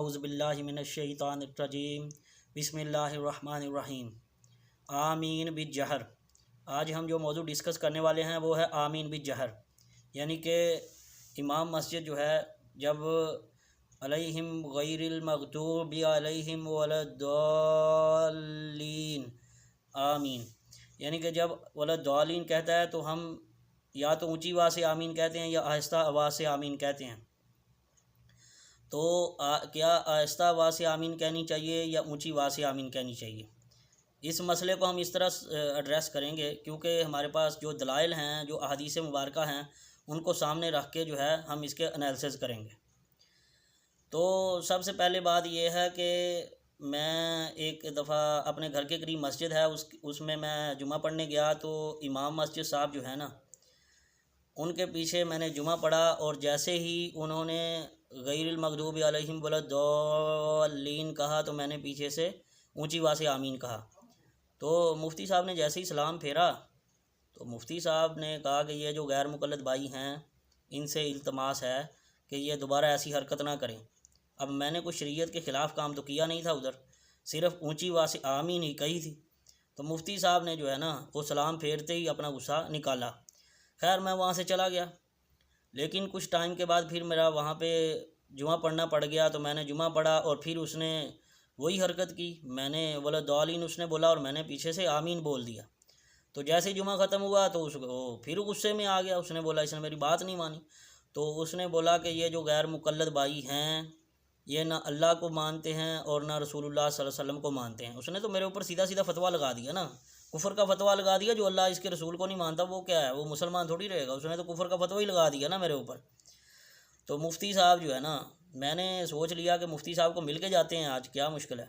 اعوذ باللہ من الشیطان الرجیم بسم اللہ الرحمن الرحیم۔ آمین بالجہر۔ آج ہم جو موضوع ڈسکس کرنے والے ہیں وہ ہے آمین بالجہر، یعنی کہ امام مسجد جو ہے جب علیہم غیر المغضوب علیہم ولا الضالین آمین، یعنی کہ جب ولا الضالین کہتا ہے تو ہم یا تو اونچی آواز سے آمین کہتے ہیں یا آہستہ آواز سے آمین کہتے ہیں۔ تو کیا آہستہ آواز سے آمین کہنی چاہیے یا اونچی آواز سے آمین کہنی چاہیے؟ اس مسئلے کو ہم اس طرح ایڈریس کریں گے کیونکہ ہمارے پاس جو دلائل ہیں، جو احادیث مبارکہ ہیں، ان کو سامنے رکھ کے جو ہے ہم اس کے انالیسز کریں گے۔ تو سب سے پہلے بات یہ ہے کہ میں ایک دفعہ اپنے گھر کے قریب مسجد ہے، اس میں جمعہ پڑھنے گیا تو امام مسجد صاحب جو ہے نا، ان کے پیچھے میں نے جمعہ پڑھا اور جیسے ہی انہوں نے غیر المغضوب علیہم ولا الضالین کہا تو میں نے پیچھے سے اونچی آواز سے آمین کہا۔ تو مفتی صاحب نے جیسے ہی سلام پھیرا تو مفتی صاحب نے کہا کہ یہ جو غیر مقلد بھائی ہیں ان سے التماس ہے کہ یہ دوبارہ ایسی حرکت نہ کریں۔ اب میں نے کوئی شریعت کے خلاف کام تو کیا نہیں تھا، ادھر صرف اونچی آواز سے آمین ہی کہی تھی۔ تو مفتی صاحب نے جو ہے نا وہ سلام پھیرتے ہی اپنا غصہ نکالا۔ خیر میں وہاں سے چلا گیا، لیکن کچھ ٹائم کے بعد پھر میرا وہاں پہ جمعہ پڑھنا پڑ گیا تو میں نے جمعہ پڑھا اور پھر اس نے وہی حرکت کی، میں نے ولا الضالین اس نے بولا اور میں نے پیچھے سے آمین بول دیا۔ تو جیسے ہی جمعہ ختم ہوا تو اس کو پھر غصے میں آ گیا، اس نے بولا اس نے میری بات نہیں مانی۔ تو اس نے بولا کہ یہ جو غیر مقلد بھائی ہیں یہ نہ اللہ کو مانتے ہیں اور نہ رسول اللہ صلی اللہ علیہ وسلم کو مانتے ہیں۔ اس نے تو میرے اوپر سیدھا سیدھا فتویٰ لگا دیا نا، کفر کا فتویٰ لگا دیا۔ جو اللہ اس کے رسول کو نہیں مانتا وہ کیا ہے، وہ مسلمان تھوڑی رہے گا، اس نے تو کفر کا فتویٰ ہی لگا دیا نا میرے اوپر۔ تو مفتی صاحب جو ہے نا، میں نے سوچ لیا کہ مفتی صاحب کو مل کے جاتے ہیں آج، کیا مشکل ہے۔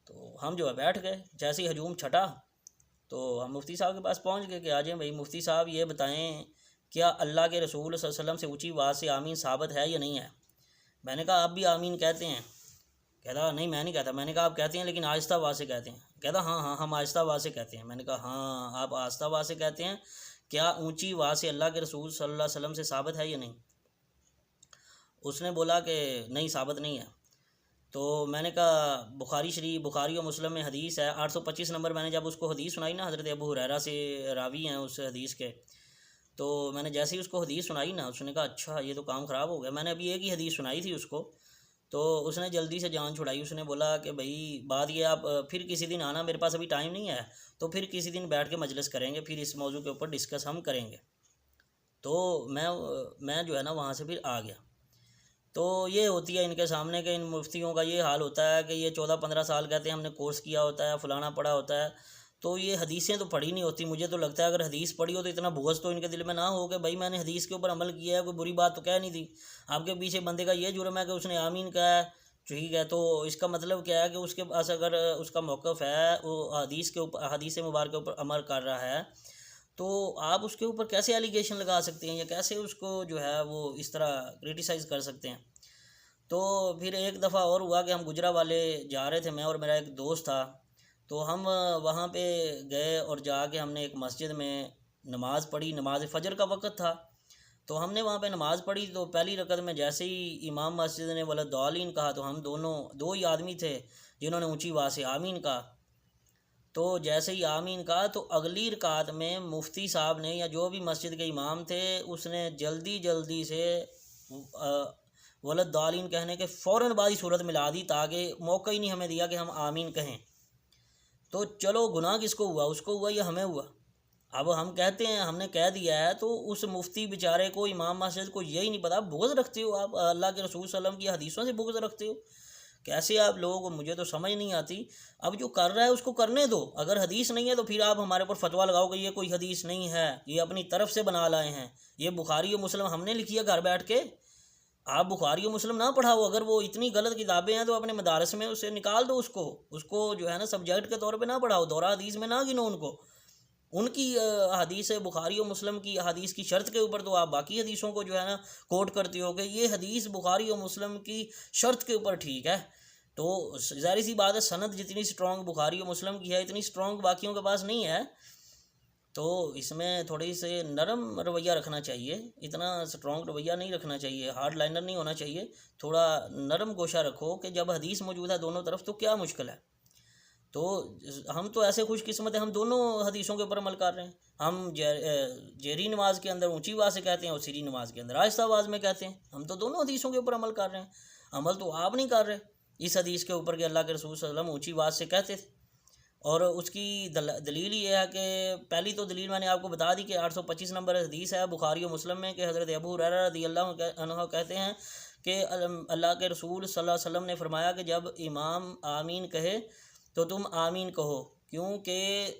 تو ہم جو ہے بیٹھ گئے، جیسے ہی ہجوم چھٹا تو ہم مفتی صاحب کے پاس پہنچ گئے کہ آ جائیں بھائی مفتی صاحب یہ بتائیں کیا اللہ کے رسول صلی اللہ علیہ وسلم سے اونچی آواز سے آمین ثابت ہے یا نہیں ہے؟ میں نے کہا آپ بھی آمین کہتے ہیں؟ کہتا نہیں میں نہیں کہتا۔ میں نے کہا آپ کہتے ہیں لیکن آہستہ آواز سے کہتے ہیں؟ کہتا ہاں ہاں ہم آہستہ آواز سے کہتے ہیں۔ میں نے کہا ہاں آپ آہستہ آواز سے کہتے ہیں، کیا اونچی آواز سے اللہ کے رسول صلی اللہ علیہ وسلم سے ثابت ہے یا نہیں؟ اس نے بولا کہ نہیں ثابت نہیں ہے۔ تو میں نے کہا بخاری و مسلم میں حدیث ہے 825 نمبر۔ میں نے جب اس کو حدیث سنائی نا، حضرت ابو ہریرہ سے راوی ہیں اس حدیث کے، تو میں نے جیسے ہی اس کو حدیث سنائی نا، اس نے کہا اچھا یہ تو کام خراب ہو گیا۔ میں نے ابھی ایک ہی حدیث سنائی تھی اس کو، تو اس نے جلدی سے جان چھڑائی۔ اس نے بولا کہ بھائی بات یہ آپ پھر کسی دن آنا، میرے پاس ابھی ٹائم نہیں ہے، تو پھر کسی دن بیٹھ کے مجلس کریں گے، پھر اس موضوع کے اوپر ڈسکس ہم کریں گے۔ تو میں جو ہے نا وہاں سے پھر آ گیا۔ تو یہ ہوتی ہے ان کے سامنے کہ ان مفتیوں کا یہ حال ہوتا ہے کہ یہ 14-15 سال کہتے ہیں ہم نے کورس کیا ہوتا ہے، فلانا پڑھا ہوتا ہے، تو یہ حدیثیں تو پڑھی نہیں ہوتی۔ مجھے تو لگتا ہے اگر حدیث پڑھی ہو تو اتنا بغض تو ان کے دل میں نہ ہو کہ بھائی میں نے حدیث کے اوپر عمل کیا ہے، کوئی بری بات تو کہہ نہیں تھی۔ آپ کے پیچھے بندے کا یہ جرم ہے کہ اس نے آمین کہا ہے، ٹھیک ہے، تو اس کا مطلب کیا ہے کہ اس کے پاس اگر اس کا موقف ہے وہ حدیث کے اوپر، حدیث مبارک کے اوپر عمل کر رہا ہے، تو آپ اس کے اوپر کیسے ایلیگیشن لگا سکتے ہیں یا کیسے اس کو جو ہے وہ اس طرح کرٹیسائز کر سکتے ہیں؟ تو پھر ایک دفعہ اور ہوا کہ ہم گجرا والے جا رہے تھے، میں اور میرا ایک دوست تھا، تو ہم وہاں پہ گئے اور جا کے ہم نے ایک مسجد میں نماز پڑھی، نماز فجر کا وقت تھا، تو ہم نے وہاں پہ نماز پڑھی۔ تو پہلی رکعت میں جیسے ہی امام مسجد نے ولا الضالین کہا تو ہم دو ہی آدمی تھے جنہوں نے اونچی آواز سے آمین کہا۔ تو جیسے ہی آمین کہا تو اگلی رکعت میں مفتی صاحب نے یا جو بھی مسجد کے امام تھے اس نے جلدی سے ولا الضالین کہنے کے فوراً بعد ہی صورت ملا دی، تاکہ موقع ہی نہیں ہمیں دیا کہ ہم آمین کہیں۔ تو چلو گناہ کس کو ہوا، اس کو ہوا یا ہمیں ہوا؟ اب ہم کہتے ہیں ہم نے کہہ دیا ہے، تو اس مفتی بیچارے کو، امام مسجد کو یہی نہیں پتا، بغض رکھتے ہو آپ اللہ کے رسول صلی اللہ علیہ وسلم کی حدیثوں سے بغض رکھتے ہو؟ کیسے آپ لوگ، مجھے تو سمجھ نہیں آتی۔ اب جو کر رہا ہے اس کو کرنے دو، اگر حدیث نہیں ہے تو پھر آپ ہمارے اوپر فتویٰ لگاؤ کہ یہ کوئی حدیث نہیں ہے، یہ اپنی طرف سے بنا لائے ہیں، یہ بخاری و مسلم ہم نے لکھی ہے گھر بیٹھ کے۔ آپ بخاری و مسلم نہ پڑھاؤ، اگر وہ اتنی غلط کتابیں ہیں تو اپنے مدارس میں اسے نکال دو، اس کو جو ہے نا سبجیکٹ کے طور پہ نہ پڑھاؤ، دورہ حدیث میں نہ گنو ان کو۔ ان کی حدیث بخاری و مسلم کی حدیث کی شرط کے اوپر تو آپ باقی حدیثوں کو جو ہے نا کوٹ کرتے ہو کہ یہ حدیث بخاری و مسلم کی شرط کے اوپر ٹھیک ہے۔ تو ظاہر سی بات ہے سند جتنی سٹرونگ بخاری و مسلم کی ہے اتنی سٹرونگ باقیوں کے پاس نہیں ہے۔ تو اس میں تھوڑی سے نرم رویہ رکھنا چاہیے، اتنا سٹرونگ رویہ نہیں رکھنا چاہیے، ہارڈ لائنر نہیں ہونا چاہیے، تھوڑا نرم گوشہ رکھو کہ جب حدیث موجود ہے دونوں طرف تو کیا مشکل ہے۔ تو ہم تو ایسے خوش قسمت ہیں، ہم دونوں حدیثوں کے اوپر عمل کر رہے ہیں۔ ہم جہری نماز کے اندر اونچی آواز سے کہتے ہیں اور سری نماز کے اندر آہستہ آواز میں کہتے ہیں، ہم تو دونوں حدیثوں کے اوپر عمل کر رہے ہیں۔ عمل تو آپ نہیں کر رہے اس حدیث کے اوپر کہ اللہ کے رسول صلی اللہ علیہ وسلم اونچی آواز سے کہتے تھے، اور اس کی دلیل یہ ہے کہ پہلی تو دلیل میں نے آپ کو بتا دی کہ 825 نمبر حدیث ہے بخاری و مسلم میں کہ حضرت ابو ہریرہ رضی اللہ عنہ کہتے ہیں کہ اللہ کے رسول صلی اللہ علیہ وسلم نے فرمایا کہ جب امام آمین کہے تو تم آمین کہو، کیونکہ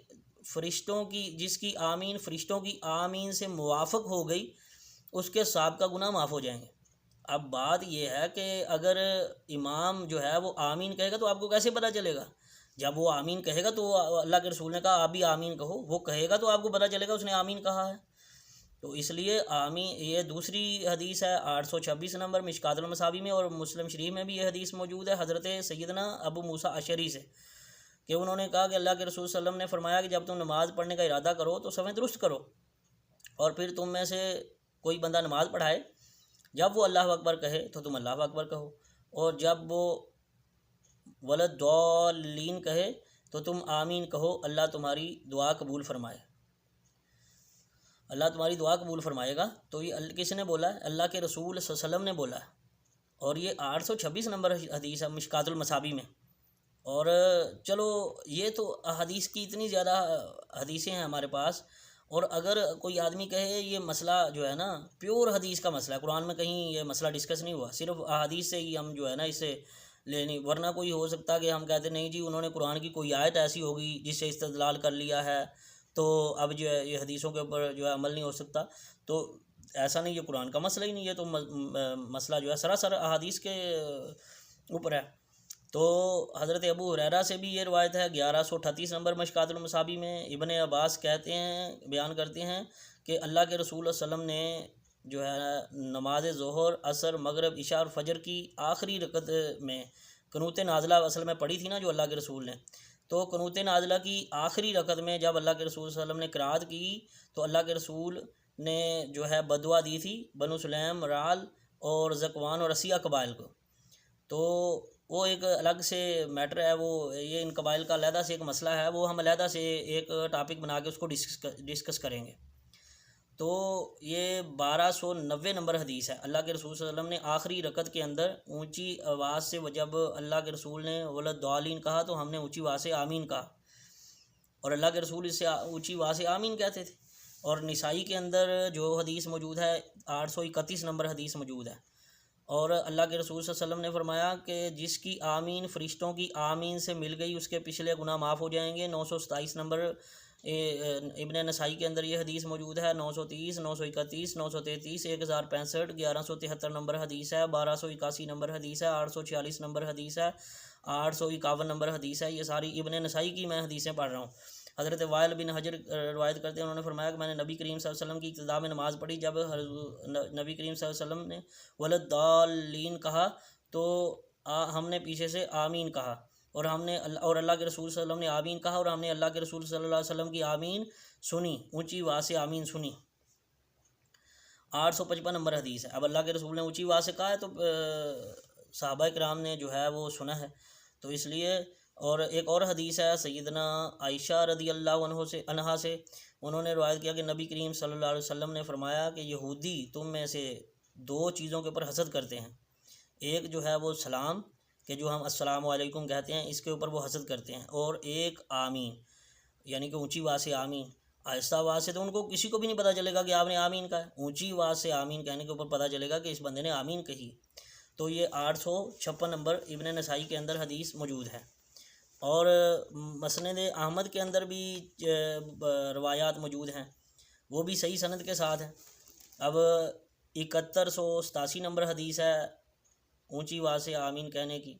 فرشتوں کی جس کی آمین فرشتوں کی آمین سے موافق ہو گئی اس کے سابقہ گناہ معاف ہو جائیں گے۔ اب بات یہ ہے کہ اگر امام جو ہے وہ آمین کہے گا تو آپ کو کیسے پتہ چلے گا؟ جب وہ آمین کہے گا تو اللہ کے رسول نے کہا آپ بھی آمین کہو، وہ کہے گا تو آپ کو پتہ چلے گا اس نے آمین کہا ہے۔ تو اس لیے آمین، یہ دوسری حدیث ہے 826 نمبر مشکوٰۃ المصابیح میں، اور مسلم شریف میں بھی یہ حدیث موجود ہے حضرت سیدنا ابو موسیٰ اشعری سے کہ انہوں نے کہا کہ اللہ کے رسول صلی اللہ علیہ وسلم نے فرمایا کہ جب تم نماز پڑھنے کا ارادہ کرو تو صفیں درست کرو، اور پھر تم میں سے کوئی بندہ نماز پڑھائے، جب وہ اللہ اکبر کہے تو تم اللہ اکبر کہو، اور جب وہ ولدالین کہے تو تم آمین کہو، اللہ تمہاری دعا قبول فرمائے، اللہ تمہاری دعا قبول فرمائے گا۔ تو یہ کس نے بولا ہے؟ اللہ کے رسول صلی اللہ علیہ وسلم نے بولا ہے، اور یہ 826 نمبر حدیث ہے مشکوٰۃ المصابیح میں۔ اور چلو یہ تو حدیث کی اتنی زیادہ حدیثیں ہیں ہمارے پاس، اور اگر کوئی آدمی کہے یہ مسئلہ جو ہے نا پیور حدیث کا مسئلہ ہے، قرآن میں کہیں یہ مسئلہ ڈسکس نہیں ہوا، صرف احادیث سے ہی ہم جو ہے نا اسے لینی، ورنہ کوئی ہو سکتا کہ ہم کہتے نہیں جی انہوں نے قرآن کی کوئی آیت ایسی ہوگی جس سے استدلال کر لیا ہے تو اب جو ہے یہ حدیثوں کے اوپر جو ہے عمل نہیں ہو سکتا، تو ایسا نہیں، یہ قرآن کا مسئلہ ہی نہیں، یہ تو مسئلہ جو ہے سراسر احادیث کے اوپر ہے۔ تو حضرت ابو ہریرہ سے بھی یہ روایت ہے 1138 نمبر مشکوٰۃ المصابیح میں، ابن عباس کہتے ہیں، بیان کرتے ہیں کہ اللہ کے رسول صلی اللہ علیہ وسلم نے جو ہے نماز ظہر، عصر، مغرب، عشاء اور فجر کی آخری رکعت میں قنوت نازلہ اصل میں پڑھی تھی نا جو اللہ کے رسول نے، تو قنوت نازلہ کی آخری رکعت میں جب اللہ کے رسول صلی اللہ علیہ وسلم نے قرات کی تو اللہ کے رسول نے جو ہے بدعا دی تھی بنو سلیم، رعل اور ذکوان اور رسیہ قبائل کو، تو وہ ایک الگ سے میٹر ہے، وہ یہ ان قبائل کا علیحدہ سے ایک مسئلہ ہے، وہ ہم علیحدہ سے ایک ٹاپک بنا کے اس کو ڈسکس کریں گے۔ تو یہ 1290 نمبر حدیث ہے، اللہ کے رسول صلی اللہ علیہ وسلم نے آخری رکعت کے اندر اونچی آواز سے جب اللہ کے رسول نے ولدالین کہا تو ہم نے اونچی آواز سے آمین کہا، اور اللہ کے رسول اس سے اونچی آواز سے آمین کہتے تھے۔ اور نسائی کے اندر جو حدیث موجود ہے 831 نمبر حدیث موجود ہے، اور اللہ کے رسول صلی اللہ علیہ وسلم نے فرمایا کہ جس کی آمین فرشتوں کی آمین سے مل گئی اس کے پچھلے گناہ معاف ہو جائیں گے۔ 927 نمبر ابن نسائی کے اندر یہ حدیث موجود ہے، 930، 931، 933، 1065، 1173 نمبر حدیث ہے، 1281 نمبر حدیث ہے، 846 نمبر حدیث ہے، 851 نمبر حدیث ہے، یہ ساری ابن نسائی کی میں حدیثیں پڑھ رہا ہوں۔ حضرت وائل بن حجر روایت کرتے ہیں، انہوں نے فرمایا کہ میں نے نبی کریم صلی اللہ علیہ وسلم کی ابتدا میں نماز پڑھی، جب نبی کریم صلی اللہ علیہ وسلم نے ولدالین کہا تو ہم نے پیچھے سے آمین کہا، اور ہم نے اور اللہ کے رسول صلی اللہ علیہ وسلم نے آمین کہا، اور ہم نے اللہ کے رسول صلی اللہ علیہ وسلم کی آمین سنی، اونچی آواز سے آمین سنی۔ 855 نمبر حدیث ہے۔ اب اللہ کے رسول نے اونچی آواز سے کہا ہے تو صحابہ کرام نے جو ہے وہ سنا ہے، تو اس لیے۔ اور ایک اور حدیث ہے سیدنا عائشہ رضی اللہ عنہا سے، انہوں نے روایت کیا کہ نبی کریم صلی اللہ علیہ وسلم نے فرمایا کہ یہودی تم میں سے دو چیزوں کے اوپر حسد کرتے ہیں، ایک جو ہے وہ سلام کہ جو ہم السلام علیکم کہتے ہیں اس کے اوپر وہ حسد کرتے ہیں، اور ایک آمین یعنی کہ اونچی آواز سے آمین۔ آہستہ آواز سے تو ان کو کسی کو بھی نہیں پتہ چلے گا کہ آپ نے آمین کہا ہے، اونچی آواز سے آمین کہنے کے اوپر پتہ چلے گا کہ اس بندے نے آمین کہی۔ تو یہ 856 نمبر ابن نسائی کے اندر حدیث موجود ہے، اور مسند احمد کے اندر بھی روایات موجود ہیں، وہ بھی صحیح سند کے ساتھ ہیں۔ اب 7187 نمبر حدیث ہے اونچی آواز سے آمین کہنے کی،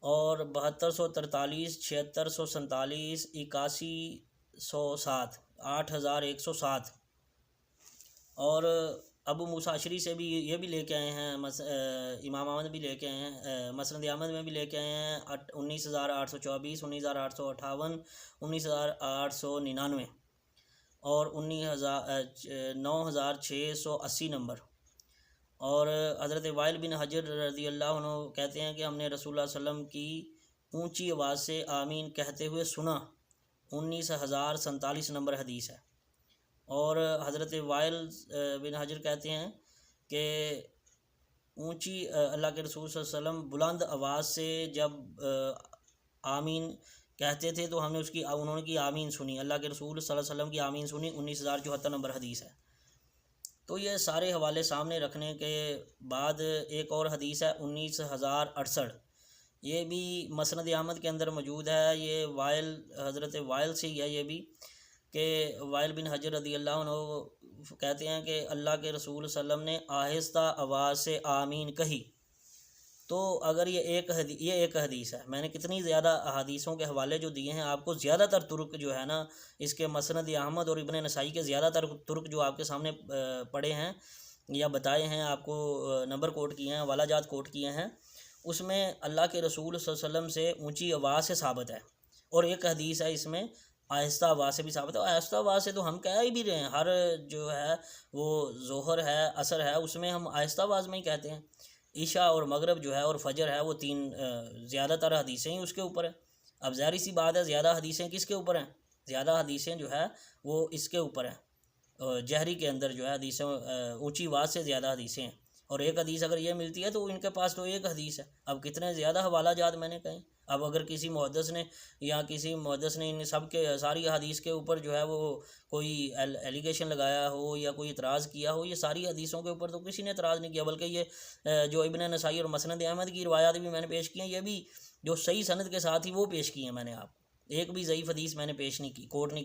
اور 7243، 7647، 8107، 8107، اور ابو موسیٰ اشعری سے بھی یہ بھی لے کے آئے ہیں، امام احمد بھی لے کے آئے ہیں، مسند احمد میں بھی لے کے آئے ہیں 19824، 19858، 19899۔ اور 9680 نمبر۔ اور حضرت وائل بن حجر رضی اللہ عنہ کہتے ہیں کہ ہم نے رسول اللہ صلی اللہ علیہ وسلم کی اونچی آواز سے آمین کہتے ہوئے سنا، 19047 نمبر حدیث ہے۔ اور حضرت وائل بن حجر کہتے ہیں کہ اونچی اللہ کے رسول صلی اللہ علیہ وسلم بلند آواز سے جب آمین کہتے تھے تو ہم نے انہوں نے کی آمین سنی، اللہ کے رسول صلی اللہ علیہ وسلم کی آمین سنی، 19074 نمبر حدیث ہے۔ تو یہ سارے حوالے سامنے رکھنے کے بعد ایک اور حدیث ہے 19068، یہ بھی مسند احمد کے اندر موجود ہے۔ یہ حضرت وائل سے ہی ہے یہ بھی، کہ وائل بن حجر رضی اللہ عنہ کہتے ہیں کہ اللہ کے رسول صلی اللہ علیہ وسلم نے آہستہ آواز سے آمین کہی۔ تو اگر یہ ایک حدیث ہے، میں نے کتنی زیادہ احادیثوں کے حوالے جو دیے ہیں آپ کو، زیادہ تر ترک جو ہے نا اس کے مسند احمد اور ابن نسائی کے زیادہ تر ترک جو آپ کے سامنے پڑے ہیں یا بتائے ہیں، آپ کو نمبر کوٹ کیے ہیں، حوالہ جات کوٹ کیے ہیں، اس میں اللہ کے رسول صلی اللہ علیہ وسلم سے اونچی آواز سے ثابت ہے، اور ایک حدیث ہے اس میں آہستہ آواز سے بھی ثابت ہے۔ اور آہستہ آواز سے تو ہم کہہ ہی بھی رہے ہیں، ہر جو ہے وہ ظہر ہے، عصر ہے، اس میں ہم آہستہ آواز میں ہی کہتے ہیں۔ عشاء اور مغرب جو ہے اور فجر ہے، وہ تین زیادہ تر حدیثیں ہی اس کے اوپر ہیں۔ اب ظاہری سی بات ہے، زیادہ حدیثیں کس کے اوپر ہیں؟ زیادہ حدیثیں جو ہے وہ اس کے اوپر ہیں، جہری کے اندر جو ہے حدیثیں اونچی آواز سے زیادہ حدیثیں ہیں، اور ایک حدیث اگر یہ ملتی ہے تو ان کے پاس تو ایک حدیث ہے۔ اب کتنے زیادہ حوالہ جات میں نے کہیں، اب اگر کسی محدث نے ان سب کے ساری حدیث کے اوپر جو ہے وہ کوئی ایلیگیشن لگایا ہو یا کوئی اعتراض کیا ہو، یہ ساری حدیثوں کے اوپر تو کسی نے اعتراض نہیں کیا، بلکہ یہ جو ابن نسائی اور مسند احمد کی روایات بھی میں نے پیش کی ہیں، یہ بھی جو صحیح سند کے ساتھ ہی وہ پیش کی ہیں میں نے، آپ ایک بھی ضعیف حدیث میں نے پیش نہیں کی، کوٹ نہیں کی۔